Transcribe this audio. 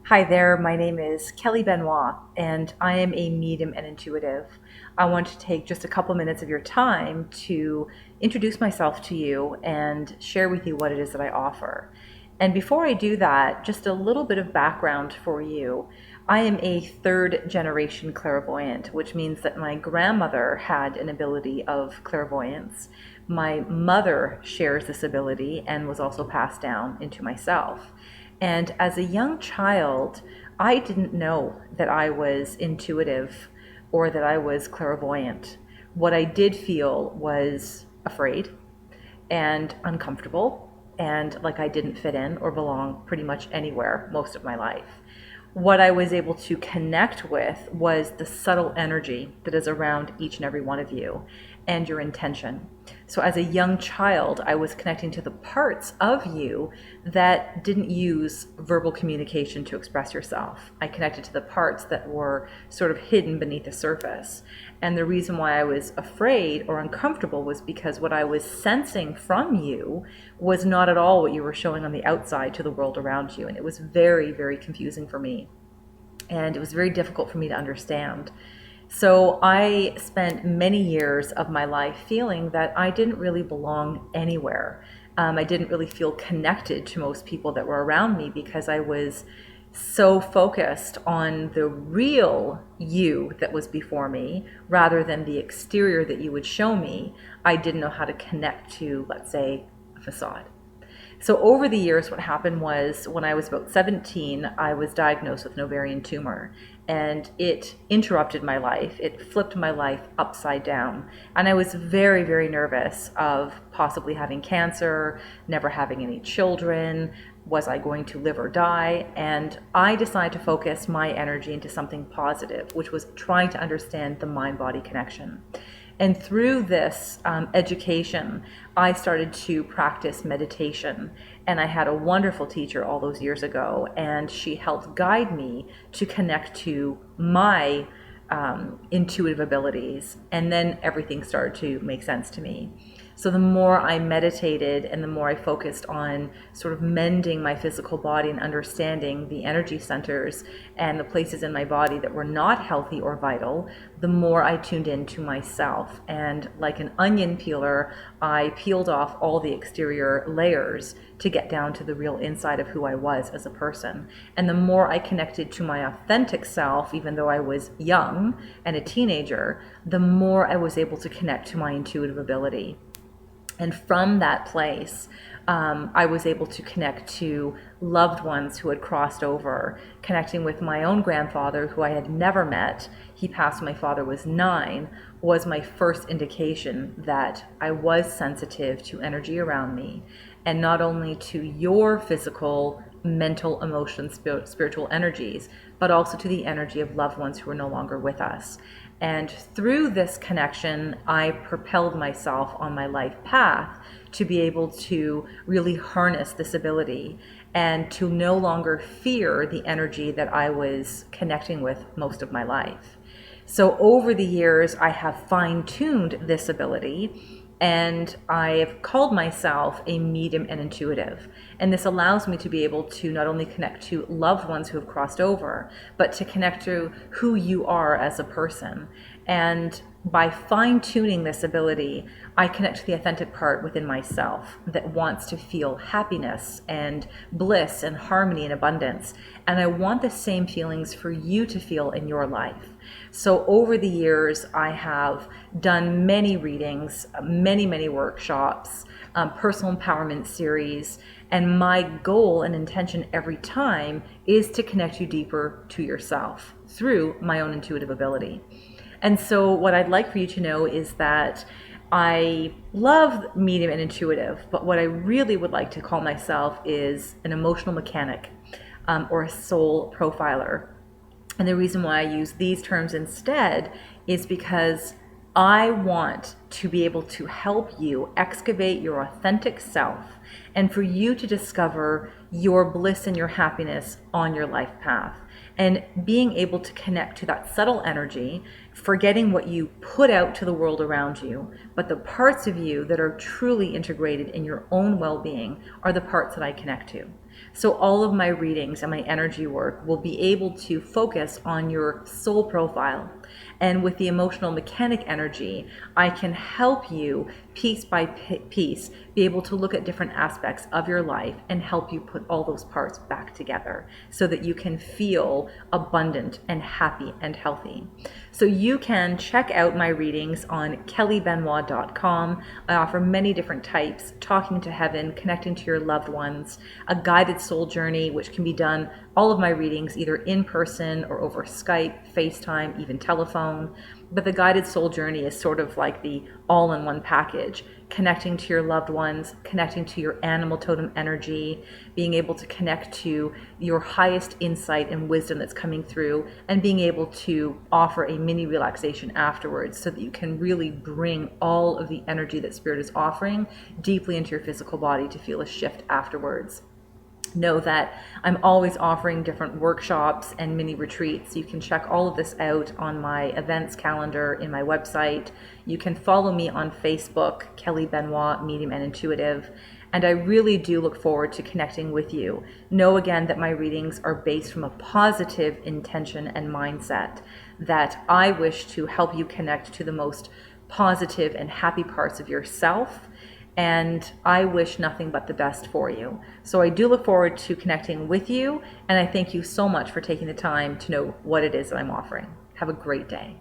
Hi there, my name is Kelly Benoit, and I am a medium and intuitive. I want to take just a couple minutes of your time to introduce myself to you and share with you what it is that I offer. And before I do that, just a little bit of background for you. I am a third generation clairvoyant, which means that my grandmother had an ability of clairvoyance. My mother shares this ability and was also passed down into myself. And as a young child, I didn't know that I was intuitive or that I was clairvoyant. What I did feel was afraid and uncomfortable and like I didn't fit in or belong pretty much anywhere most of my life. What I was able to connect with was the subtle energy that is around each and every one of you and your intention. So, as a young child, I was connecting to the parts of you that didn't use verbal communication to express yourself. I connected to the parts that were sort of hidden beneath the surface. And the reason why I was afraid or uncomfortable was because what I was sensing from you was not at all what you were showing on the outside to the world around you. And it was very, very confusing for me. And it was very difficult for me to understand. So I spent many years of my life feeling that I didn't really belong anywhere. I didn't really feel connected to most people that were around me because I was so focused on the real you that was before me rather than the exterior that you would show me. I didn't know how to connect to, let's say, a facade. So over the years, what happened was when I was about 17, I was diagnosed with an ovarian tumor, and it interrupted my life. It flipped my life upside down. And I was very, very nervous of possibly having cancer, never having any children. Was I going to live or die? And I decided to focus my energy into something positive, which was trying to understand the mind-body connection. And through this education, I started to practice meditation. And I had a wonderful teacher all those years ago, and she helped guide me to connect to my intuitive abilities. And then everything started to make sense to me. So the more I meditated and the more I focused on sort of mending my physical body and understanding the energy centers and the places in my body that were not healthy or vital, the more I tuned into myself. And like an onion peeler, I peeled off all the exterior layers to get down to the real inside of who I was as a person. And the more I connected to my authentic self, even though I was young and a teenager, the more I was able to connect to my intuitive ability. And from that place, I was able to connect to loved ones who had crossed over, connecting with my own grandfather, who I had never met. He passed when my father was 9, was my first indication that I was sensitive to energy around me, and not only to your physical, mental, emotional, spiritual energies, but also to the energy of loved ones who are no longer with us. And through this connection, I propelled myself on my life path to be able to really harness this ability and to no longer fear the energy that I was connecting with most of my life. So over the years, I have fine-tuned this ability, and I have called myself a medium and intuitive. And this allows me to be able to not only connect to loved ones who have crossed over, but to connect to who you are as a person. And by fine tuning this ability, I connect to the authentic part within myself that wants to feel happiness and bliss and harmony and abundance. And I want the same feelings for you to feel in your life. So over the years, I have done many readings, many workshops, personal empowerment series, and my goal and intention every time is to connect you deeper to yourself through my own intuitive ability. And so what I'd like for you to know is that I love medium and intuitive, but what I really would like to call myself is an emotional mechanic, or a soul profiler. And the reason why I use these terms instead is because I want to be able to help you excavate your authentic self and for you to discover your bliss and your happiness on your life path. And being able to connect to that subtle energy, forgetting what you put out to the world around you, but the parts of you that are truly integrated in your own well-being are the parts that I connect to. So all of my readings and my energy work will be able to focus on your soul profile. And with the emotional mechanic energy, I can help you piece by piece be able to look at different aspects of your life and help you put all those parts back together so that you can feel abundant and happy and healthy. So you can check out my readings on kellybenoit.com. I offer many different types: talking to heaven, connecting to your loved ones, a guided soul journey, which can be done, all of my readings, either in person or over Skype, FaceTime, even telephone. But the guided soul journey is sort of like the all-in-one package: connecting to your loved ones, connecting to your animal totem energy, being able to connect to your highest insight and wisdom that's coming through, and being able to offer a mini relaxation afterwards so that you can really bring all of the energy that Spirit is offering deeply into your physical body to feel a shift afterwards. Know that I'm always offering different workshops and mini retreats. You can check all of this out on my events calendar in my website. You can follow me on Facebook, Kelly Benoit, Medium and Intuitive. And I really do look forward to connecting with you. Know again that my readings are based from a positive intention and mindset, that I wish to help you connect to the most positive and happy parts of yourself, and I wish nothing but the best for you. So I do look forward to connecting with you, and I thank you so much for taking the time to know what it is that I'm offering. Have a great day.